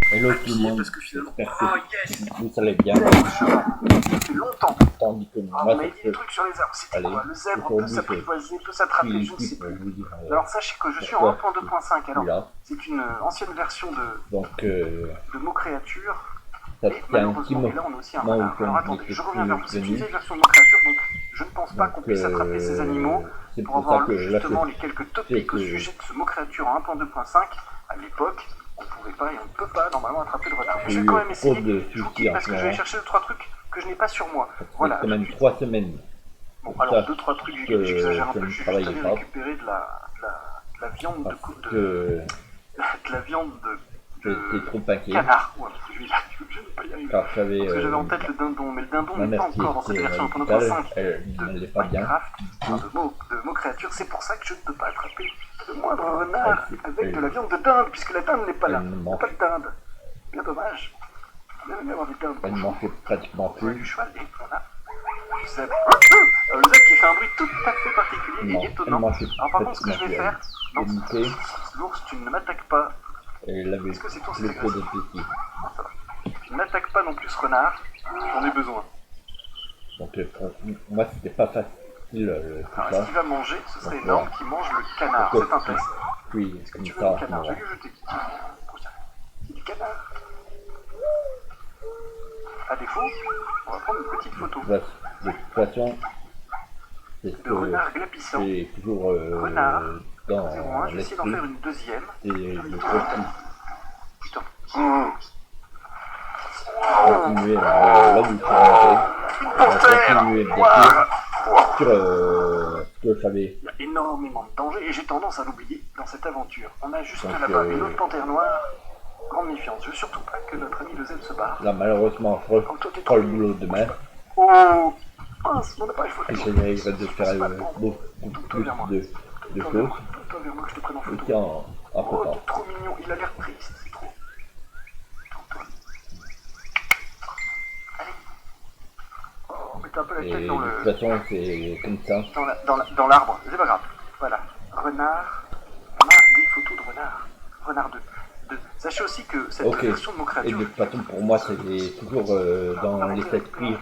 Hello à tout le pied monde, parce que finalement. j'espère Oh que yes! vous allez bien, Cheval. Ça fait longtemps. tandis que Ah, moi vous m'avez ça dit des fait... trucs sur les arbres. C'était Allez, quoi? Le zèbre peut aujourd'hui s'apprivoiser, peut je s'attraper, suis je ne ici sais pour plus. vous dire Alors sachez que je suis en pourquoi 1.2.5. je Alors, suis là. c'est une ancienne version Donc de mots créatures. ça Et fait un petit malheureusement, et là on a aussi un moment où renard. je Alors attendez, n'étais je reviens vers plus vous. C'est une venu, vieille version de mots créatures, donc je ne pense pas qu'on donc puisse attraper ces animaux. c'est Pour pour ça avoir que lu là justement je les quelques sais topics au que sujet de ce mot créature en 1.2.5, à l'époque, on ne pouvait pas et on ne peut pas normalement attraper le renard. Mais je j'ai vais eu quand même trop essayer. de Je vous soucis quitte en parce ce que je vais moment, chercher 2-3 trucs que je n'ai pas sur moi. ça fait Voilà, quand tout de même suite. 3 semaines Bon, pour alors ça 2-3 trucs, que j'exagère un je peu, ne je suis juste travaillais allé pas, récupérer de la viande parce de, que de la viande j'étais trop inquiet, canard. Ouais, je vais n'ai pas y arriver. car j'avais Parce que j'avais en tête le dindon, mais le dindon ma n'est pas mère qui encore dans cette était à version l'hôpital, 1.2.5 elle de n'allait pas bien, Minecraft, du coup, de mots créatures. C'est pour ça que je ne peux pas attraper le moindre renard elle, avec de la viande de dinde, puisque la dinde n'est pas là. elle ne Il n'y a pas mange, de dinde. Bien dommage. Bien aimé avoir des dindes. elle ne mangeait pratiquement On a du plus. cheval et on a le zèbre. Le zèbre qui fait un bruit tout à fait particulier et Elle étonnant. mangeait Alors par contre, ce que je pratiquement vais plus. faire... Elle Non, goûtait l'ours, tu ne m'attaques pas. et elle avait Est-ce que c'est toi, c'est le peu agressif? d'appétit. Non, ça va. Tu n'attaques pas non plus ce renard. J'en ai besoin. Donc pour moi c'était pas facile tout Alors, est-ce ça. qu'il va manger? Ce serait Donc énorme qu'il mange le canard. pourquoi C'est un test. puis Est-ce que comme tu veux ça le en ce canard? Je moment. vais lui jeter. C'est du canard. À défaut, on va prendre une petite photo De toute façon, c'est ce de que renard glapissant. j'ai toujours Renard. dans 01, je vais essayer d'en l'esprit, faire une deuxième. c'est le petit Putain. continuer là où je suis arrêté, Une on va panthère. continuer bientôt Ouah. sur ce que je savais. Il y a énormément de dangers et j'ai tendance à l'oublier dans cette aventure. On a juste Donc, là-bas une autre panthère noire. Grande méfiance. Je veux surtout pas que notre ami le zèbre se barre. Là malheureusement je Comme toi, t'es reprends le trop boulot demain. Oh mince, mon appareil photo. J'essaierai de faire beaucoup plus vers moi. de Toi choses. vers moi que je te prenne en photo. Et en Oh, temps. t'es trop mignon. Il a l'air triste, c'est trop. Tourne-toi. Allez. Oh, mets un peu la Et tête de dans toute le... façon c'est comme ça. Dans l'arbre. C'est pas grave. Voilà. Renard. On a des photos de renard. Renard 2. Sachez aussi que cette Ok. version de mon Et créature... de toute façon pour moi c'est toujours dans les esprits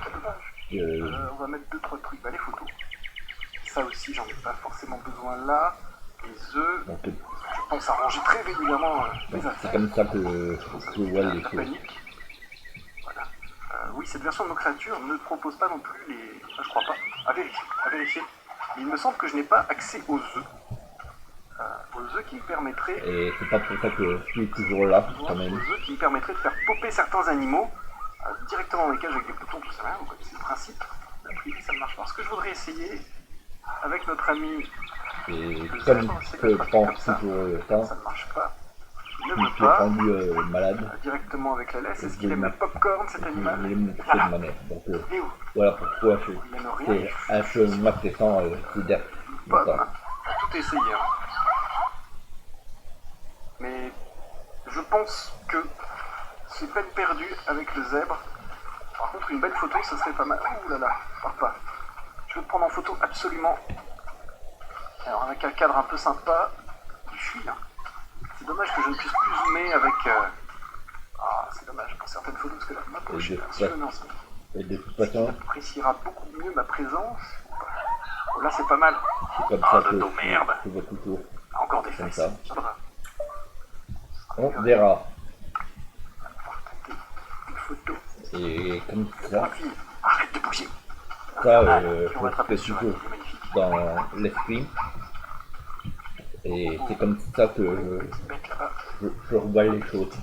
On va mettre 2-3 trucs. Bah, les photos. Ça aussi, j'en ai pas forcément besoin là. Les œufs. donc, Je pense à ranger très régulièrement mes c'est affaires. comme ça que je vois les La choses. panique. Voilà. Oui, cette version de nos créatures ne propose pas non plus les... Enfin, je crois pas. À vérifier. À vérifier. Mais il me semble que je n'ai pas accès aux œufs. Aux œufs qui me permettraient... Et c'est pas pour ça que je suis toujours là quand Aux même. œufs qui me permettraient de faire popper certains animaux directement dans les cages avec des boutons, tout ça. Vous connaissez le principe. La privée, ça ne marche pas. Ce que je voudrais essayer avec notre ami... Et le comme zèbre, c'est je que je pratique comme pense ça. toujours ça, Ça ne marche pas. Il ne je veut suis pas. rendu malade. Directement avec la laisse. Est-ce Je qu'il aime vais le popcorn, cet Je animal? voulais me coucher Voilà. de ma mère. Donc Et où? voilà pourquoi Il n'aime rien. c'est un peu m'appréciant c'est Pomme. ça. Tout essayer. Mais je pense que c'est peine perdue avec le zèbre. Par contre, une belle photo, ça serait pas mal. Ouh là là, pars pas. Je veux te prendre en photo absolument. Alors avec un cadre un peu sympa. Je suis là. C'est dommage que je ne puisse plus zoomer avec... Ah, c'est dommage pour certaines photos parce que là, ma poche est impressionnante. Et de toute façon, Il appréciera beaucoup mieux ma présence. Oh, là, c'est pas mal. c'est comme Ah, ça de que dos, merde. je vois toujours. Encore des Comme fesses. ça. Ça va. On verra. Une photo. Et comme Ma ça, fille, arrête de bouger. ça Puis on va je attraper fais sur toujours elle. Magnifique. dans l'esprit. Et c'est comme ça que Petite bête là-bas. je revois les choses.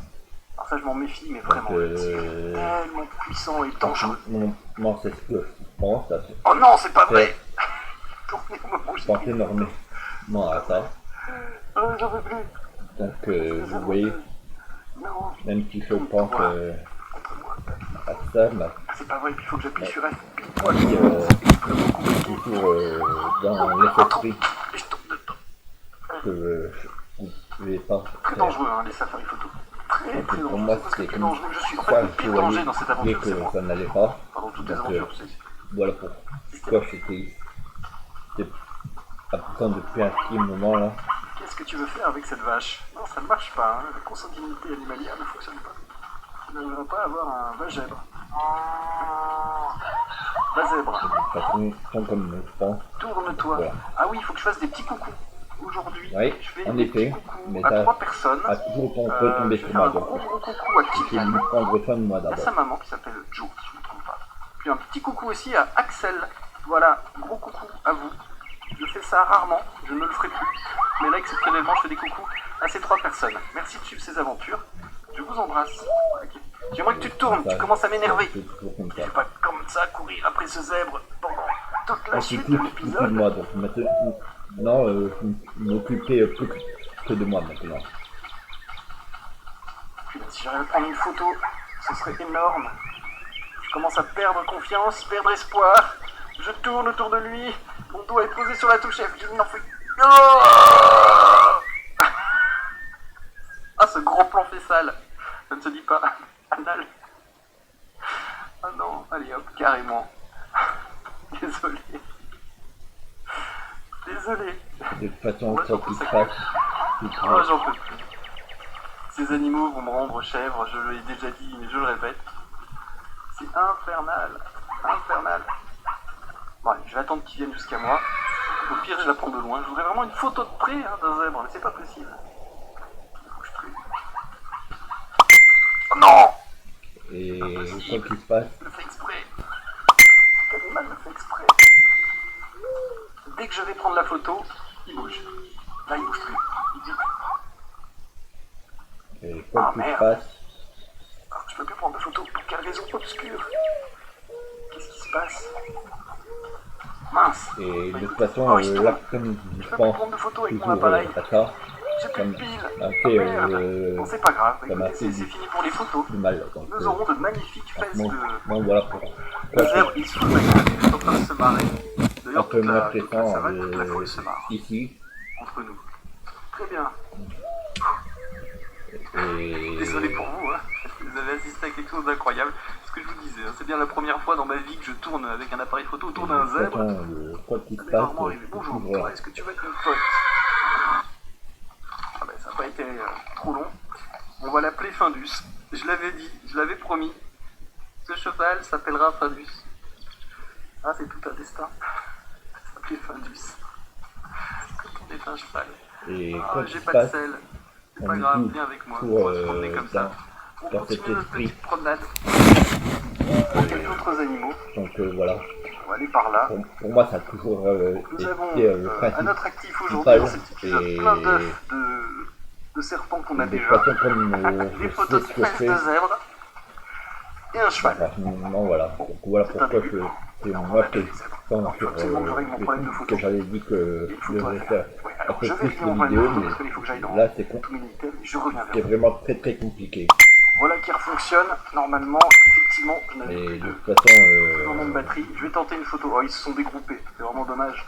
Alors ça, je m'en méfie, mais vraiment. C'est tellement puissant et dangereux. Non, c'est ce que je pense. Oh non, c'est pas vrai. Tournez au moment où Je j'ai pense pris. énormément à ça. Oh, j'en veux plus. Donc vous voyez, Non, même si je pense contre moi. à ça, bah, Ah, c'est pas vrai, puis il faut que j'appuie sur F. puis, toujours dans l'esprit Et je tombe dedans. que je vais pas Très faire. dangereux, hein, les safaris photos. Très Donc, très pour dangereux. moi, Parce que c'était plus comme dangereux que je suis. En ça fait, le que pire je danger voyais dans cette dès aventure, c'est que moi. ça n'allait pas. Pardon, toutes les Donc, aventures, c'est... voilà pourquoi c'était absent depuis un petit moment là. Qu'est-ce que tu veux faire avec cette vache? Non, ça ne marche pas, hein. La consanguinité animalière ne fonctionne pas. je ne devrais pas avoir un va zèbre. Va zèbre. De toute façon, sans comme je pense. Tourne-toi. Voilà. Ah oui, il faut que je fasse des petits coucous. Aujourd'hui, Oui, je fais en des effet, petits coucous mais à ça 3 personnes. a toujours retombé Je vais sur faire moi. un Donc, gros coucou à j'ai Kylian. voulu prendre soin de moi Il y a d'abord. sa maman qui s'appelle Jo, si je ne me trompe pas. Puis un petit coucou aussi à Axel. Voilà, gros coucou à vous. Je fais ça rarement, je ne le ferai plus. Mais là, exceptionnellement, je fais des coucous à ces 3 personnes. Merci de suivre ces aventures. Je vous embrasse. Ok. J'aimerais que tu te tournes, tu commences à m'énerver. C'est toujours comme Je ça. vais pas comme ça courir après ce zèbre pendant toute la On suite s'occupe de beaucoup de l'épisode. moi, donc maintenant, m'occuper plus que de moi maintenant. Puis là, si j'arrive à prendre une photo, ce serait énorme. Je commence à perdre confiance, perdre espoir. Je tourne autour de lui. Mon doigt est posé sur la touche F. Je n'en fais. Ah, ce gros plan fessal. Ça ne se dit pas. Anal. Ah non, allez hop, carrément. Désolé. Désolé. De toute façon, Ouais, quoi qu'il se passe, c'est Oh, tout. j'en peux plus. Ces animaux vont me rendre chèvre, je l'ai déjà dit, mais je le répète. C'est infernal. Infernal. Bon, allez, je vais attendre qu'ils viennent jusqu'à moi. Au pire, je la prends de loin. Je voudrais vraiment une photo de près d'un zèbre, mais c'est pas possible. Faut que je trie. Oh non! Et quoi qu'il se passe, Je le fais exprès. Cet animal le fait exprès. Dès que je vais prendre la photo, il bouge. Là, il bouge plus. Il dit, et quoi Ah, qu'il se merde. passe, je peux plus prendre de photo. Pour quelle raison obscure? Qu'est-ce qui se passe? Mince. et Bah, de toute écoute, façon, oh, il se tourne. là, comme Je je peux plus pense prendre de photos avec mon toujours appareil. à ça, J'ai plus comme de piles. a Ah, fait merde. Bon, c'est pas grave. ça m'a Écoutez, fait c'est fini pour les photos. du mal. Donc, Nous aurons de magnifiques fesses bon, de... bon, voilà pour Le zèbre, il se fout de la gueule. Il est en train de se marrer. un D'ailleurs, peu toute moins la stressant savane, toute la foule se marre ici. entre nous. Très bien. Et Désolé pour vous, hein. Vous avez assisté à quelque chose d'incroyable. Ce que je vous disais, hein, c'est bien la première fois dans ma vie que je tourne avec un appareil photo autour d'un de toute zèbre. façon, quoi qu'il se Ça m'est passe, rarement arrivé. Bonjour, toujours toi, est-ce que tu veux être mon pote? Ah ben, ça n'a pas été trop long. On va l'appeler Findus. Je l'avais dit, je l'avais promis. Ce cheval s'appellera Findus. Ah, c'est tout un destin. S'appeler Findus. Quand on est un cheval. et Ah, quoi j'ai qu'il se pas de passe, sel. C'est on pas est grave, tous viens avec moi. pour, On va se promener comme ça. On dans cet continue notre esprit. petite promenade. Il y a d'autres animaux. Donc voilà, On va aller par là. pour moi ça a toujours Nous été avons le à principe. notre actif aujourd'hui dans cet épisode Et- plein d'œufs de serpents qu'on a De toute déjà. façon, comme Des je photos sais de ce que fesses c'est, de zèbre et un cheval. non, voilà. Donc voilà C'est un pourquoi début. c'est moi que Alors, il faut absolument que je règle mon problème de que photo. j'avais dit que Il je faut devrais faire Ouais, un alors peu je vais plus régler de mon problème de vidéos, photo parce qu'il faut que j'aille dans mais là c'est tous mes Minitel et je reviens vers c'est vous. vraiment très compliqué. Voilà qui refonctionne. Normalement, effectivement, je n'avais Et plus de de toute façon, vraiment de batterie. Je vais tenter une photo. Oh, ils se sont dégroupés. C'est vraiment dommage.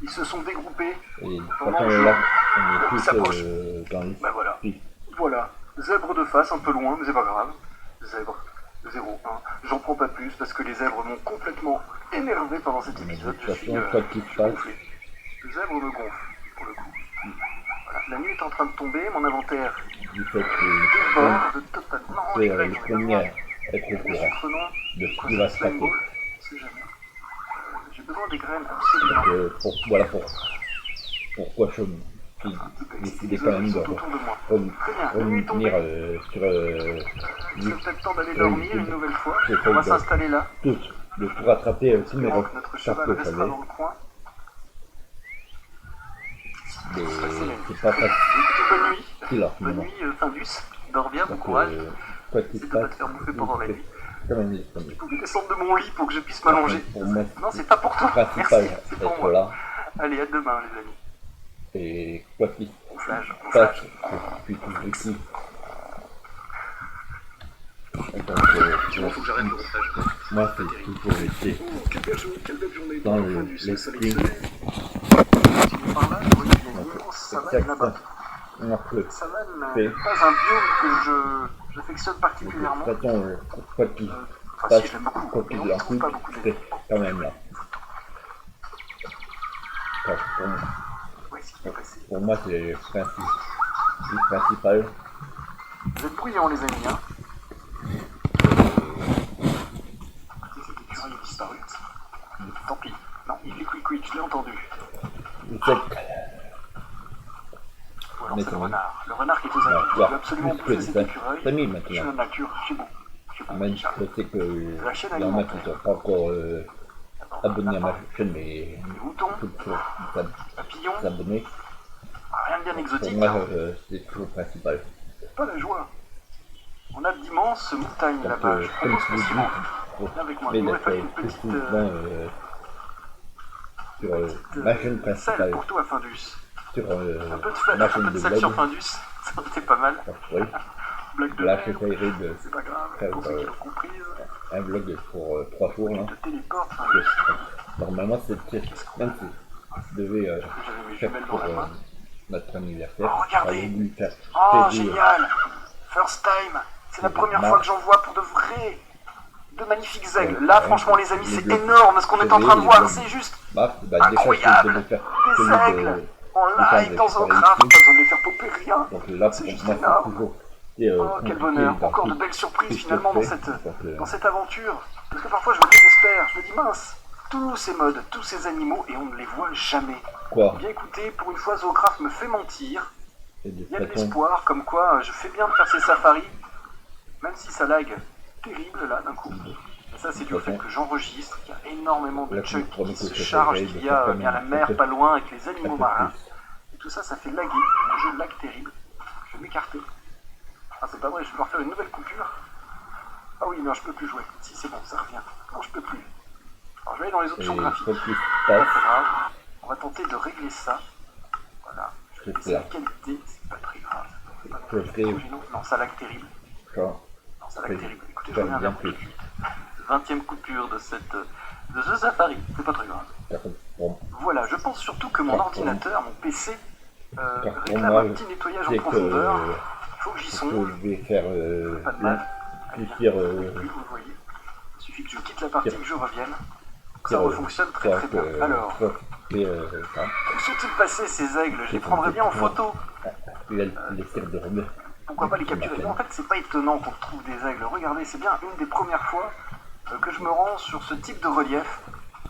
Ils se sont dégroupés. et de toute Pendant façon le là, jeu. on est Il tous s'approche. dans les Bah voilà. oui. Voilà. Zèbre de face, un peu loin, mais c'est pas grave. Zèbre 0, 1. J'en prends pas plus parce que les zèbres m'ont complètement énervé pendant cet Mais de épisode. toute Je suis, façon, quoi qu'il je se suis passe, gonflé. Le zèbre me gonfle, pour le coup. Voilà. La nuit est en train de tomber, mon inventaire du fait déborde totalement. Non, que les c'est graines, le j'en ai premier besoin. à être au Gros courant sucre, non. de ce Quoi, qui ça, va se slime passer. ball? On sait jamais. J'ai besoin des graines, absolument. Voilà pourquoi je suis décidé quand même de autour de moi. revenir sur C'est peut-être temps d'aller dormir une nouvelle fois. J'essaie On va de- s'installer là. tous, de tout rattraper tous mes Espérons que notre cheval retards que restera j'avais. dans le coin. Mais c'est pas facile Bonne nuit. en ce Bonne moment. nuit, Findus. Dors bien, bon Donc, courage. quoi qu'il se Essaie de pas passe, te faire bouffer pendant la nuit. quand même disponible. Je pouvais descendre de mon lit pour que je puisse m'allonger. Pour moi, Non, c'est pas pour toi. le principal, Merci, c'est pour être moi. là. Allez, à demain, les amis. Et quoi qu'il se Gonflage, passe, gonflage. je suis toujours ici. Donc, Sinon, faut que j'arrête le gonflage. moi, c'est toujours été Quelle belle journée. dans Findus, le soleil l'esprit. se lève. Continue par là, je vois qu'il y a une immense savane là-bas. Notre Savane fait. n'est pas un biome que j'affectionne de particulièrement. toute façon, quoi qu'il se Enfin, passe, si, je l'aime beaucoup, quoi mais qu'il on ne en trouve coûte, pas beaucoup c'est d'éléments. quand même là. Parce que Ouais, ce qui est passé. pour moi, c'est le principal. Vous êtes bruyants, les amis, hein. Tant pis. Non, il est quick, je l'ai entendu. C'est Ou alors Mais c'est le comment renard. Le renard qui est aux alors, aguets. tu Il vois, veut absolument plus que bouffer cet des écureuil. familles Je suis la maintenant. nature, c'est bon. Même si Déjà. je sais que La chaîne il y en a qui alimentaire. ne sont pas encore abonnés à ma chaîne, mais Les moutons, il faut toujours papillons, s'abonner. rien de bien Pour exotique. moi, Hein. c'est toujours le principal. C'est pas la joie. On a d'immenses montagnes Donc, là-bas. Je comme propose je qu'on vous s'y dis, rende. pour Viens avec moi. les Il m'aurait lettres fallu une plus petite, souvent sur ma chaîne sel principale, pour toi, Findus. sur Un peu ma un chaîne peu de de sel sur blog. Findus. Ça aurait été pas mal. Oui, Blague de là, merde. j'essaierai de C'est pas grave. faire Pour ceux qui l'ont comprise. un vlog pour 3 jours. Là. Tu te téléportes, Parce que, Findus. normalement, c'est même si je devais J'avais mes faire jumelles dans pour la main. notre anniversaire. Oh, regardez. J'avais voulu faire Oh, février. génial! First time! C'est la C'est première marrant. fois que j'en vois pour de vrai! De magnifiques aigles. Ouais, Là, ouais. franchement, les amis, Les c'est deux. énorme ce qu'on est en train de Les voir. deux. C'est juste Bah, déjà, incroyable. je devais faire des celui aigles en de live dans Safari Zoocraft. Pas Street. besoin de les faire popper rien. Donc là, C'est pour juste moi, c'est énorme. toujours Oh, quel bonheur! Encore de belles surprises finalement dans cette aventure. Parce que parfois, je me désespère. Je me dis, mince, tous ces modes, tous ces animaux, et on ne les voit jamais. Quoi? Bien écoutez, pour une fois, Zoocraft me fait mentir. Et de Il y a de toute façon, l'espoir, comme quoi je fais bien de faire ces safaris, même si ça lag terrible là d'un coup. Et ça c'est dû au fait que j'enregistre, qu'il y a énormément de là, chunks je promets qui que se je chargent, ferai qu'il de y a faire bien la comme mer un pas loin avec les un animaux peu marins. plus. Et tout ça, ça fait laguer. Le jeu lag terrible. Je vais m'écarter. Ah c'est pas vrai, je vais devoir faire une nouvelle coupure. Ah oui, non, je peux plus jouer. Si c'est bon, ça revient. Non, je peux plus. Alors je vais aller dans les Et options il graphiques. faut qu'il se Pas passe, très grave. On va tenter de régler ça. Voilà. Je vais c'est baisser la là. qualité, c'est pas très grave. C'est pas Je non plus ferai- trop gênant. Non, ça lag terrible. Genre, Non, ça lag Oui. terrible. Écoutez, je faire reviens bien vers plus. vous. 20e coupure de ce safari. C'est pas très grave. Bon, Voilà, je pense surtout que mon Par ordinateur, mon PC, Par réclame contre, un petit nettoyage en c'est que profondeur. Il faut que j'y je songe. vais faire Pas de mal. Allez, plusieurs vous le voyez. Il suffit que je quitte la partie, que je revienne. Ça Tire, fonctionne très très bien. Alors, ça. où sont-ils passés ces aigles? Je les prendrais bien en photo. Il y a les tirs de rebelle. Pourquoi pas les capturer? En fait, c'est pas étonnant qu'on trouve des aigles. Regardez, c'est bien une des premières fois que je me rends sur ce type de relief.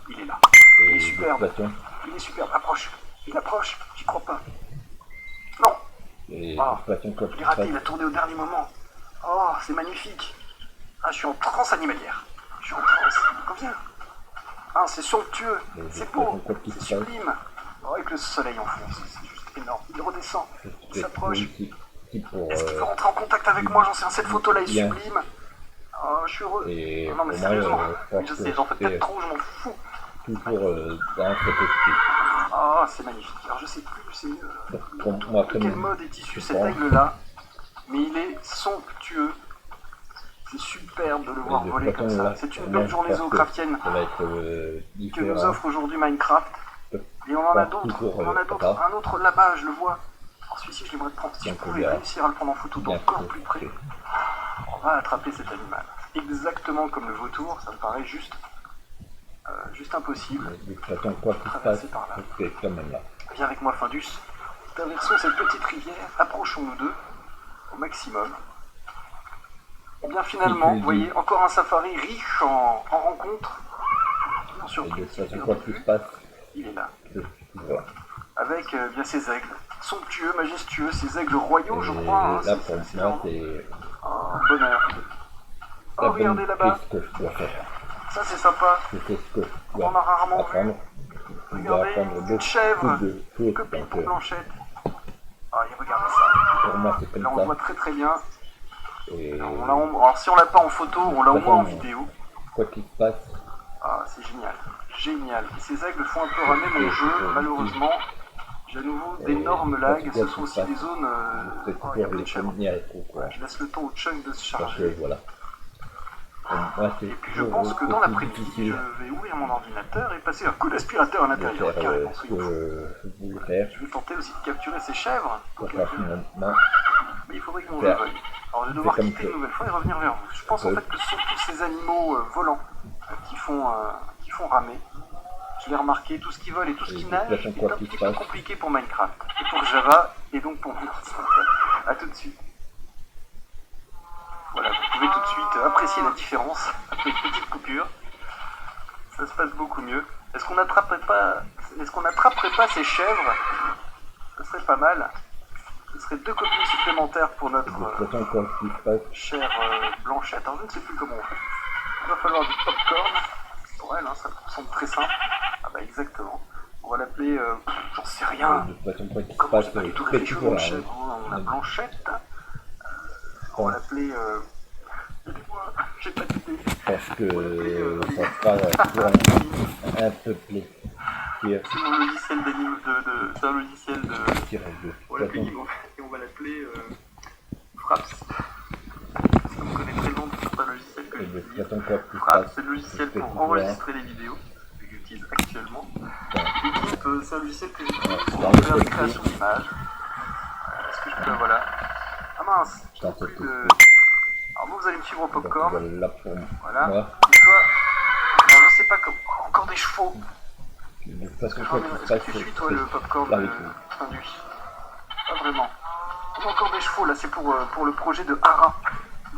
Il est là. Il est Et de superbe. toute façon, Il est superbe. Approche. Il approche. J'y crois pas. Non. et Ah, de toute façon, quand Il tu est raté. passes, Il a tourné au dernier moment. Oh, c'est magnifique. Ah, je suis en transe animalière. Je suis en transe. Reviens. Ah, c'est somptueux. Et de C'est toute beau. façon, quand tu C'est passes, sublime. Oh, avec le soleil en fond. C'est juste énorme. Il redescend. Il c'est s'approche. ici pour Est-ce qu'il veut rentrer en contact avec moi? J'en sais rien. Cette photo-là est bien. sublime. Oh, je suis heureux. et Non, pour mais moi, sérieusement. je pense Je sais, que j'en fais c'est peut-être trop. Je m'en fous. toujours dans cet esprit. Ah, c'est magnifique. Alors, je sais plus. C'est Pour moi, de quel comme mode est issu je cet pense. aigle-là. Mais il est somptueux. C'est superbe de le voir Et de voler toute comme façon, ça. là, C'est une vraiment, belle journée je pense que zoocraftienne ça va être que différent. nous offre aujourd'hui Minecraft. Et on en a Pas d'autres. toujours, On en a d'autres. ça. Un autre là-bas, je le vois. Alors celui-ci, je l'aimerais prendre. Si je Donc, pouvais là, réussir à le prendre en photo bien d'encore sûr, plus près, on va attraper cet animal. Exactement comme le vautour, ça me paraît juste impossible. de toute façon, quoi qu'il se passe, Traverser par là. c'est quand même là. Viens avec moi, Findus. Traversons cette petite rivière. Approchons-nous d'eux au maximum. Et bien finalement, vous voyez, encore un safari riche en rencontres. En Et de surprise, toute façon, quoi qu'il se passe, il est là. voilà. Avec bien ces aigles. Somptueux, majestueux, ces aigles royaux, je crois. Hein, Et là, c'est- pour c'est moi, vraiment- c'est Oh, bonheur. la Oh, regardez bonne là-bas. piste que je dois faire. Ça, c'est sympa. Je sais ce que je On dois en a rarement vu. apprendre. Je dois Regardez, apprendre une beaucoup chèvre. de choses. Copine Donc, pour Blanchette. Ah, et regardez ça. pour moi, c'est Là, on comme voit ça. très très bien. Et Alors, si on l'a pas en photo, on l'a au moins en vidéo. quoi qu'il se passe, Ah, c'est génial. Génial. Et ces aigles font un peu ramer mon jeu, malheureusement. J'ai à nouveau d'énormes lags. Ce sont aussi des zones. c'est Oh, il y a toujours plein les de chèvres. premiers à être au courant. Je laisse le temps au chunk de se Parce que charger. voilà. Pour moi, c'est Et puis je toujours pense que dans aussi l'après-midi, difficile je vais ouvrir mon ordinateur et passer un coup d'aspirateur à de l'intérieur. faire Carrément, ce soyons fous. que je voulais faire. Je vais tenter aussi de capturer ces chèvres. Pour faire finalement, Mais il faudrait que mon jeu Faire. veuille. Alors je vais devoir C'est comme quitter ça. une nouvelle fois et revenir vers vous. Je pense en Oui. fait que ce sont tous ces animaux volants qui font ramer. Je l'ai remarqué, tout ce qui vole et tout ce Et qui de nage toute façon, est quoi un qu'il petit se peu passe. compliqué pour Minecraft. Et pour Java, et donc pour mon ordinateur. A tout de suite. Voilà, vous pouvez tout de suite apprécier la différence après une petite coupure. ça se passe beaucoup mieux. Est-ce qu'on n'attraperait pas ces chèvres? Ce serait pas mal. Ce serait 2 copines supplémentaires pour notre chère Blanchette. Alors je ne sais plus comment on fait. Il va falloir du popcorn. Pour elle, hein, ça semble très simple. Ah bah exactement. On va l'appeler... j'en sais rien. Comment j'ai pas du tout réfléchi au nom de chèvre. On a Blanchette. On va l'appeler... j'ai pas d'idée. Parce que ça sera un peu plaisir. C'est mon logiciel c'est un logiciel de... On va l'appeler et on va l'appeler Fraps. Ça me connaît très long, c'est un logiciel que j'utilise. Fraps, c'est le logiciel pour enregistrer les vidéos que j'utilise actuellement. YouTube, c'est un logiciel que j'utilise pour faire des créations d'images. Est-ce que je peux... Voilà. Ah mince, je trouve plus de... Alors vous allez me suivre au popcorn. Voilà. Et toi, alors, je sais pas comment... Encore des chevaux. Est-ce que tu suis toi le popcorn sandwich? Pas vraiment. On a encore des chevaux là, c'est pour le projet de Hara.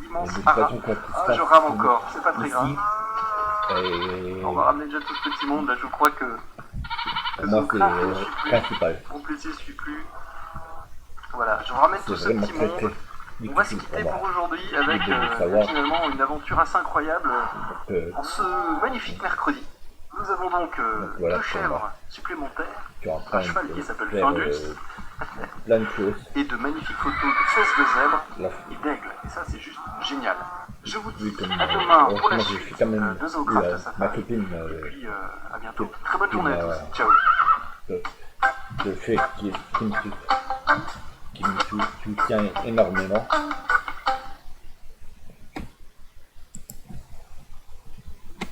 L'immense Hara. Ah, je rame encore, c'est pas très grave. On va ramener déjà tout ce petit monde là, je crois que moi c'est principal. Mon plaisir suit plus. Voilà, je ramène tout ce petit monde. On va se quitter pour aujourd'hui avec finalement une aventure assez incroyable en ce magnifique mercredi. Nous avons donc 2 chèvres supplémentaires, un cheval qui s'appelle Findus, et de magnifiques photos de fesses de zèbre et d'aigle. Et ça, c'est juste génial. Je vous dis à demain pour la suite de Zoocraft Safari. Et puis à bientôt. Très bonne journée à tous. Ciao. Le fait qui me soutient énormément.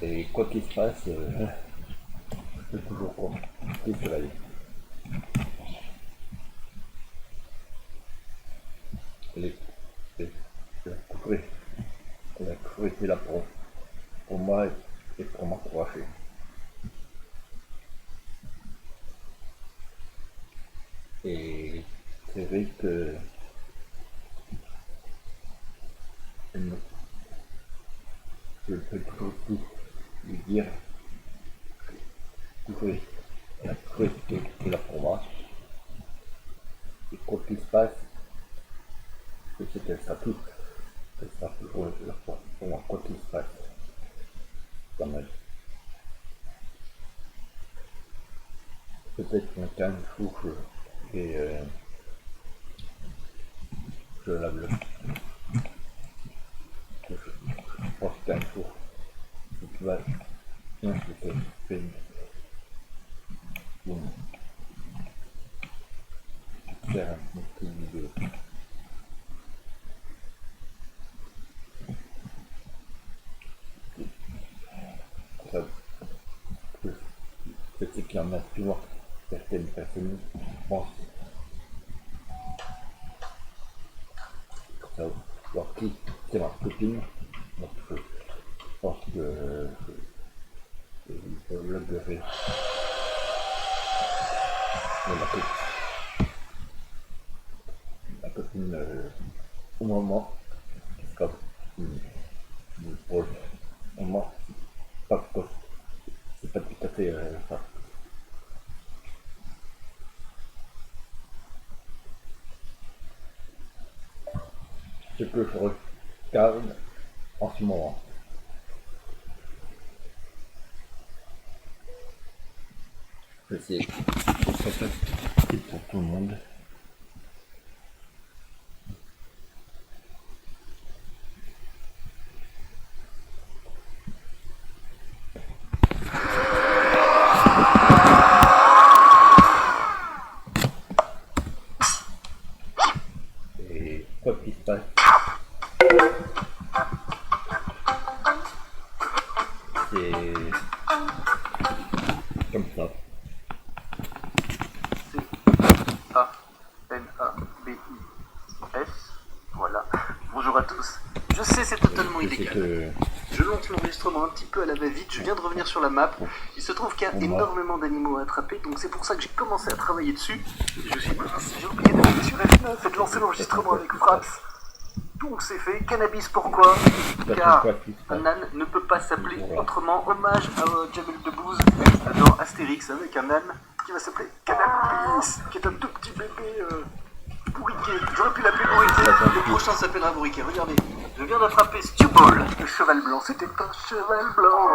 Et quoi qu'il se passe, je peux toujours compter sur elle. Elle a toujours été là pour moi et pour m'encourager. Et c'est vrai que je peux toujours lui dire que elle a toujours été là pour moi. Et quoi qu'il se passe, je sais qu'elle sera toujours là pour moi, quoi qu'il se passe. Pas mal. Peut-être qu'un jour je lave le. Je pense qu'un jour tu vas bien se faire faire une petite vidéo. Ça, je sais qu'il y en a toujours certaines personnes qui pensent ça, alors qui c'est ma copine, donc je pense que je vloggerai ma copine au moment comme pour le moment c'est pas tout à fait ça. Ce que je regarde en ce moment. Je sais que c'est pas facile pour tout le monde. Et quoi qu'il se passe, c'est comme ça. C-A-N-A-B-I-S. Voilà. Bonjour à tous. Je sais, c'est totalement illégal. Je lance l'enregistrement un petit peu à la va-vite. Je viens de revenir sur la map. Il se trouve qu'il y a énormément d'animaux à attraper, donc c'est pour ça que j'ai commencé à travailler dessus. Je suis mince, j'ai oublié d'appuyer sur F9 et de lancer l'enregistrement avec Fraps. Donc c'est fait. Cannabis, pourquoi? Ça Car fait quoi qui se passe? un âne ne peut pas s'appeler Voilà. autrement. Hommage à Jamel Debbouze dans Astérix avec un âne qui va s'appeler Cannabis, qui est un tout petit bébé bourriquet. J'aurais pu l'appeler bourriquet. Le prochain s'appellera bourriquet. Regardez, je viens d'attraper Stewball, le cheval blanc. C'était un cheval blanc.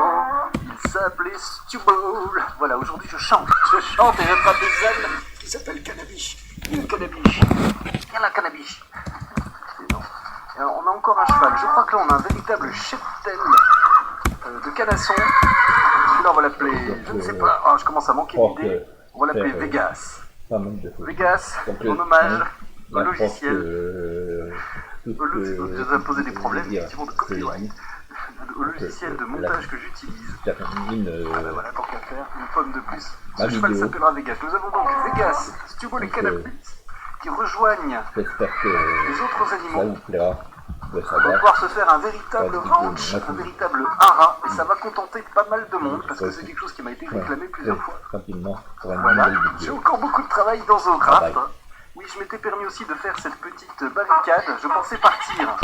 Il s'appelait Stewball. Voilà, aujourd'hui je chante et j'attrape des ânes qui s'appellent Cannabis. Cannabis. Viens là, Cannabis. Alors, on a encore un cheval. Je crois que là on a un véritable cheptel de canasson. Celui-là on va l'appeler, je ne sais pas, je commence à manquer d'idées. On va l'appeler Vegas. Pas mal de choses. Vegas, Donc, en hommage au la logiciel. Je vais poser des problèmes effectivement de copyright. Au logiciel de montage que j'utilise. Voilà, tant qu'à faire, une pomme de plus. Ce cheval s'appellera Vegas. Nous avons donc Vegas, Stewball et Cannabis qui rejoignent J'espère que les autres ça animaux. vous plaira de On va savoir. pouvoir se faire un véritable ranch, un véritable haras, et ça va contenter pas mal de monde parce que c'est quelque chose qui m'a été réclamé plusieurs fois. Rapidement pour une Voilà, nouvelle j'ai vidéo. encore beaucoup de travail dans Zoocraft. Oui, je m'étais permis aussi de faire cette petite barricade. Je pensais partir